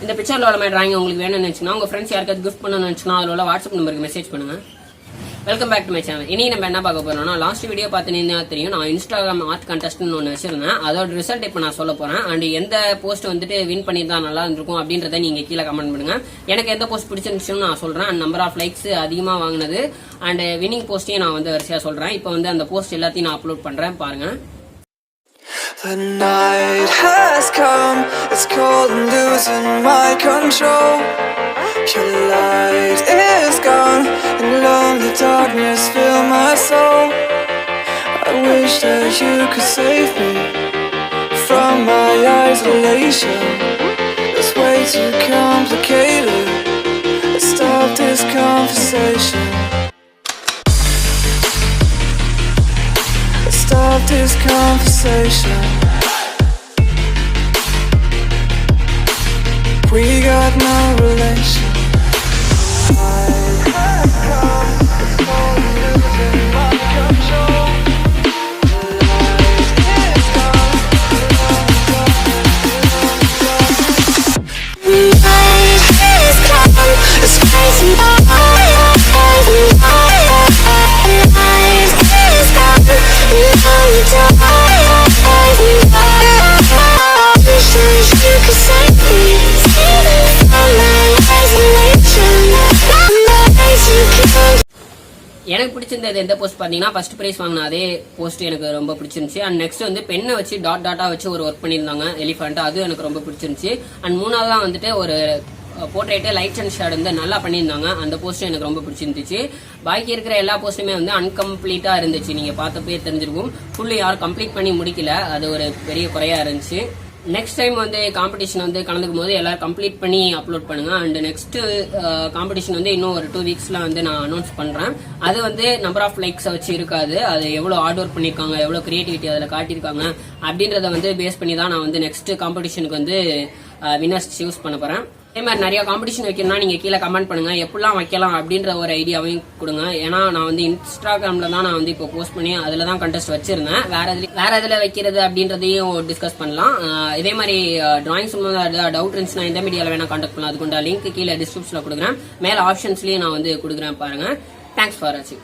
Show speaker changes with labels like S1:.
S1: இந்த பிக்சர்ல உள்ள மாதிரி டிராயிங் உங்களுக்கு வேணும்னு நினைச்சீங்கன்னா உங்க ஃப்ரெண்ட்ஸ் யாருக்காவது கிஃப்ட் பண்ணணும்னு நினைச்சீங்கன்னா அதில் உள்ள வாட்ஸ்அப் நம்பருக்கு மெசேஜ் பண்ணுங்க. Welcome back to my channel. இனி நம்ம என்ன பார்க்க போறோம்னா, லாஸ்ட் வீடியோ பார்த்தீங்கன்னா தெரியும், நான் இன்ஸ்டாகிராம் ஆர்ட் கண்டெஸ்ட்னு ஒன்று வச்சிருந்தேன். அதோட ரிசல்ட் இப்போ நான் சொல்ல போறேன். அண்ட் எந்த போஸ்ட் வந்துட்டு வின் பண்ணியிருந்தா நல்லா இருந்திருக்கும் அப்படின்றத நீங்க கீழே கமெண்ட் பண்ணுங்க. எனக்கு எந்த போஸ்ட் பிடிச்சிருந்துச்சுன்னு நான் சொல்றேன். அண்ட் நம்பர் ஆஃப் லைக்ஸ் அதிகமாக வாங்கினது அண்ட் வின்னிங் போஸ்டையும் நான் வந்து வரிசையா சொல்றேன். இப்போ வந்து அந்த போஸ்ட் எல்லாத்தையும் நான் அப்லோட் பண்றேன், பாருங்க.
S2: The night has come, it's cold and losing my control. Your light is gone, and lonely darkness fill my soul. I wish that you could save me from my isolation. It's way too complicated. Let's stop this conversation. Let's stop this conversation. We got no relation.
S1: எனக்கு பிடிச்சிருந்தது எந்த post பாத்தீங்கன்னா, first prize வாங்கின அதே post எனக்கு ரொம்ப பிடிச்சிருந்துச்சு. And next வந்து பெண்ணை வச்சு டாட்டா வச்சு ஒரு ஒர்க் பண்ணியிருந்தாங்க எலிஃபண்ட், அது எனக்கு ரொம்ப பிடிச்சிருந்துச்சு. அண்ட் மூணாவது வந்துட்டு ஒரு போர்ட்ரேட் லைட் அண்ட் ஷேட் வந்து நல்லா பண்ணியிருந்தாங்க, அந்த போஸ்டும் எனக்கு ரொம்ப பிடிச்சிருந்துச்சு. பாக்கி இருக்கிற எல்லா போஸ்ட்டுமே வந்து அன்கம்ப்ளீட்டா இருந்துச்சு, நீங்க பார்த்தப்பே தெரிஞ்சிருக்கும். ஃபுல்லி யாரும் கம்ப்ளீட் பண்ணி முடிக்கல, அது ஒரு பெரிய குறையா இருந்துச்சு. நெக்ஸ்ட் டைம் வந்து காம்படிஷன் வந்து கலந்துக்கும் போது எல்லாரும் கம்ப்ளீட் பண்ணி அப்லோட் பண்ணுங்க. அண்ட் நெக்ஸ்ட் காம்படிஷன் வந்து இன்னும் ஒரு 2 வீக்ஸ்ல வந்து நான் அனௌன்ஸ் பண்றேன். அது வந்து நம்பர் ஆஃப் லைக்ஸ் வச்சு இருக்காது, அது எவ்வளவு ஹார்ட் ஒர்க் பண்ணிருக்காங்க, எவ்வளவு கிரியேட்டிவிட்டி அதுல காட்டியிருக்காங்க அப்படின்றத வந்து பேஸ் பண்ணி தான் நான் வந்து நெக்ஸ்ட் காம்படிஷனுக்கு வந்து வின்னர்ஸ் சூஸ் பண்ண போறேன். அதே மாதிரி நிறைய காம்படிஷன் வைக்கணும்னா நீங்க கீழே கமெண்ட் பண்ணுங்க, எப்படிலாம் வைக்கலாம் அப்படின்ற ஒரு ஐடியாவையும் கொடுங்க. ஏன்னா நான் வந்து இன்ஸ்டாகிராம்ல தான் நான் வந்து இப்போ போஸ்ட் பண்ணி அதுல தான் கண்டெஸ்ட் வச்சிருந்தேன். வேற எதுல வைக்கிறது அப்படின்றதையும் டிஸ்கஸ் பண்ணலாம். இதே மாதிரி டிராயிங் சம்பந்தமா டவுட் இருந்துச்சுன்னா இந்த மீடியால வேணா கான்டாக்ட் பண்ணலாம். அதுக்குண்ட லிங்க் கீழே டிஸ்கிரிப்ஷன்ல கொடுக்குறேன், மேல ஆப்ஷன்ஸ்லயும் நான் வந்து கொடுக்குறேன், பாருங்க. தேங்க்ஸ் ஃபார் வாட்சிங்.